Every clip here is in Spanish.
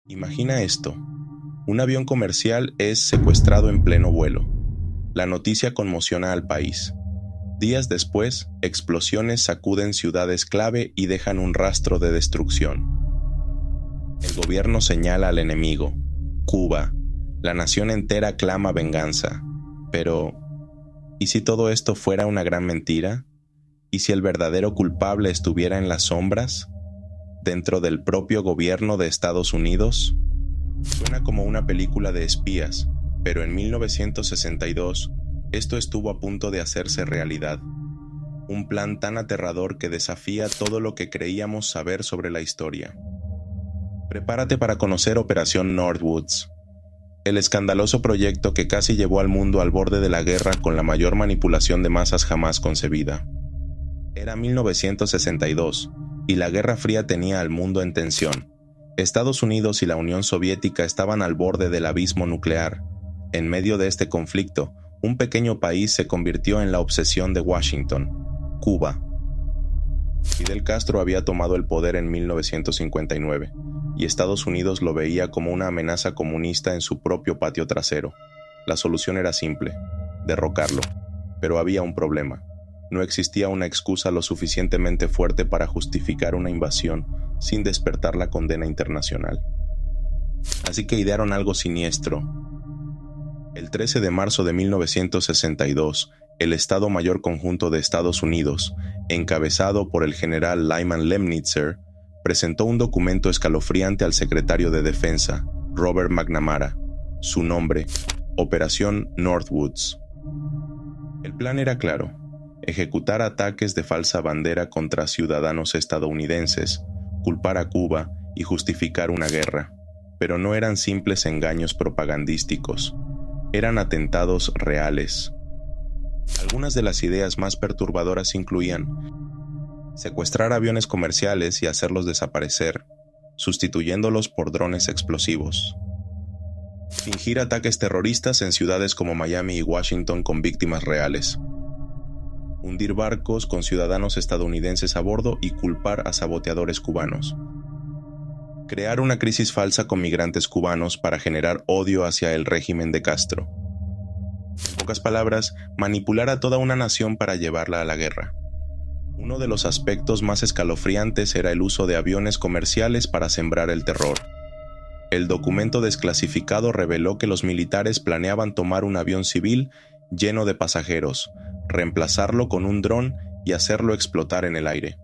Imagina esto. Un avión comercial es secuestrado en pleno vuelo. La noticia conmociona al país. Días después, explosiones sacuden ciudades clave y dejan un rastro de destrucción. El gobierno señala al enemigo, Cuba. La nación entera clama venganza. Pero, ¿y si todo esto fuera una gran mentira? ¿Y si el verdadero culpable estuviera en las sombras? ¿Dentro del propio gobierno de Estados Unidos? Suena como una película de espías, pero en 1962, esto estuvo a punto de hacerse realidad. Un plan tan aterrador que desafía todo lo que creíamos saber sobre la historia. Prepárate para conocer Operación Northwoods, el escandaloso proyecto que casi llevó al mundo al borde de la guerra con la mayor manipulación de masas jamás concebida. Era 1962, y la Guerra Fría tenía al mundo en tensión. Estados Unidos y la Unión Soviética estaban al borde del abismo nuclear. En medio de este conflicto, un pequeño país se convirtió en la obsesión de Washington, Cuba. Fidel Castro había tomado el poder en 1959, y Estados Unidos lo veía como una amenaza comunista en su propio patio trasero. La solución era simple: derrocarlo. Pero había un problema. No existía una excusa lo suficientemente fuerte para justificar una invasión sin despertar la condena internacional. Así que idearon algo siniestro. El 13 de marzo de 1962, el Estado Mayor Conjunto de Estados Unidos, encabezado por el general Lyman Lemnitzer, presentó un documento escalofriante al secretario de Defensa, Robert McNamara. Su nombre: Operación Northwoods. El plan era claro: ejecutar ataques de falsa bandera contra ciudadanos estadounidenses, culpar a Cuba y justificar una guerra. Pero no eran simples engaños propagandísticos, eran atentados reales. Algunas de las ideas más perturbadoras incluían secuestrar aviones comerciales y hacerlos desaparecer, sustituyéndolos por drones explosivos. Fingir ataques terroristas en ciudades como Miami y Washington con víctimas reales. Hundir barcos con ciudadanos estadounidenses a bordo y culpar a saboteadores cubanos. Crear una crisis falsa con migrantes cubanos para generar odio hacia el régimen de Castro. En pocas palabras, manipular a toda una nación para llevarla a la guerra. Uno de los aspectos más escalofriantes era el uso de aviones comerciales para sembrar el terror. El documento desclasificado reveló que los militares planeaban tomar un avión civil lleno de pasajeros, reemplazarlo con un dron y hacerlo explotar en el aire.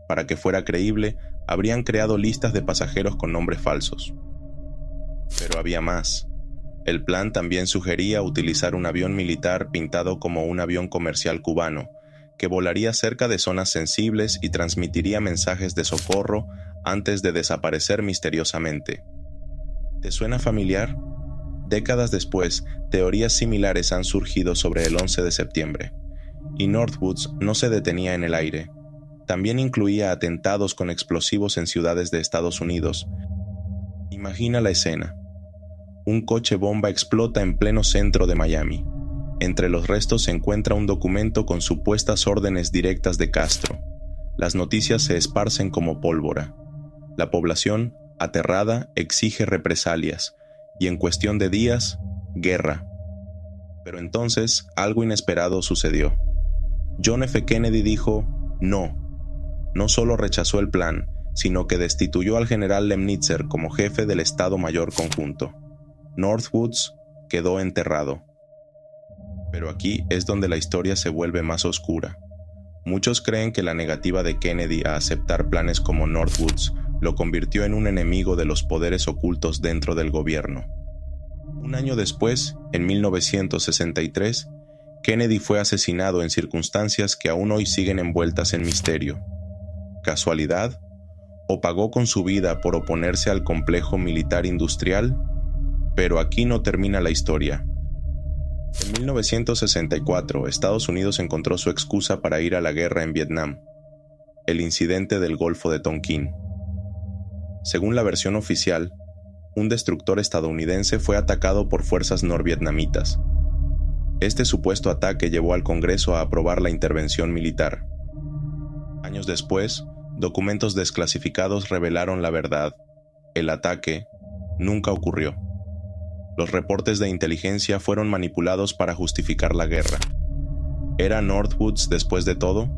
Para que fuera creíble, habrían creado listas de pasajeros con nombres falsos. Pero había más. El plan también sugería utilizar un avión militar pintado como un avión comercial cubano, que volaría cerca de zonas sensibles y transmitiría mensajes de socorro antes de desaparecer misteriosamente. ¿Te suena familiar? Décadas después, teorías similares han surgido sobre el 11 de septiembre. Y Northwoods no se detenía en el aire. También incluía atentados con explosivos en ciudades de Estados Unidos. Imagina la escena. Un coche bomba explota en pleno centro de Miami. Entre los restos se encuentra un documento con supuestas órdenes directas de Castro. Las noticias se esparcen como pólvora. La población, aterrada, exige represalias, y en cuestión de días, guerra. Pero entonces, algo inesperado sucedió. John F. Kennedy dijo no. No solo rechazó el plan, sino que destituyó al general Lemnitzer como jefe del Estado Mayor Conjunto. Northwoods quedó enterrado. Pero aquí es donde la historia se vuelve más oscura. Muchos creen que la negativa de Kennedy a aceptar planes como Northwoods lo convirtió en un enemigo de los poderes ocultos dentro del gobierno. Un año después, en 1963, Kennedy fue asesinado en circunstancias que aún hoy siguen envueltas en misterio. ¿Casualidad? ¿O pagó con su vida por oponerse al complejo militar industrial? Pero aquí no termina la historia. En 1964, Estados Unidos encontró su excusa para ir a la guerra en Vietnam: el incidente del Golfo de Tonkin. Según la versión oficial, un destructor estadounidense fue atacado por fuerzas norvietnamitas. Este supuesto ataque llevó al Congreso a aprobar la intervención militar. Años después, documentos desclasificados revelaron la verdad. el ataque nunca ocurrió. Los reportes de inteligencia fueron manipulados para justificar la guerra. ¿Era Northwoods después de todo?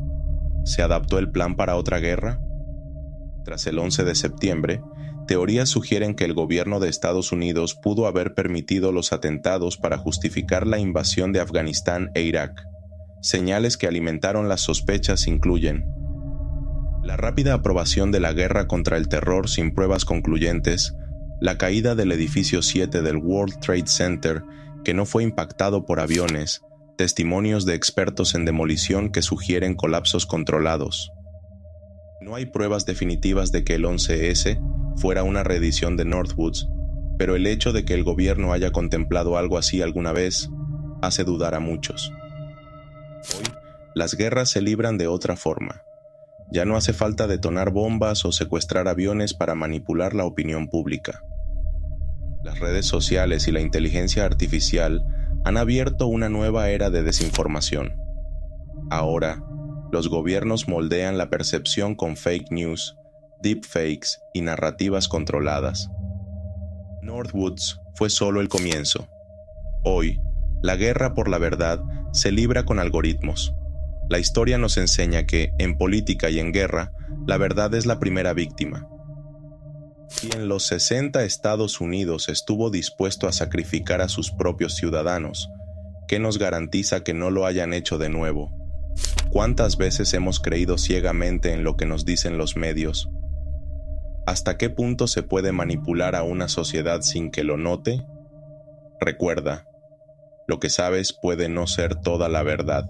¿Se adaptó el plan para otra guerra? Tras el 11 de septiembre, teorías sugieren que el gobierno de Estados Unidos pudo haber permitido los atentados para justificar la invasión de Afganistán e Irak. Señales que alimentaron las sospechas incluyen la rápida aprobación de la guerra contra el terror sin pruebas concluyentes, la caída del edificio 7 del World Trade Center que no fue impactado por aviones, testimonios de expertos en demolición que sugieren colapsos controlados. No hay pruebas definitivas de que el 11S fuera una reedición de Northwoods, pero el hecho de que el gobierno haya contemplado algo así alguna vez hace dudar a muchos. Hoy, las guerras se libran de otra forma. Ya no hace falta detonar bombas o secuestrar aviones para manipular la opinión pública. Las redes sociales y la inteligencia artificial han abierto una nueva era de desinformación. Ahora, los gobiernos moldean la percepción con fake news, deepfakes y narrativas controladas. Northwoods fue solo el comienzo. Hoy, la guerra por la verdad se libra con algoritmos. La historia nos enseña que, en política y en guerra, la verdad es la primera víctima. Si en los 60 Estados Unidos estuvo dispuesto a sacrificar a sus propios ciudadanos, ¿qué nos garantiza que no lo hayan hecho de nuevo? ¿Cuántas veces hemos creído ciegamente en lo que nos dicen los medios? ¿Hasta qué punto se puede manipular a una sociedad sin que lo note? Recuerda, lo que sabes puede no ser toda la verdad.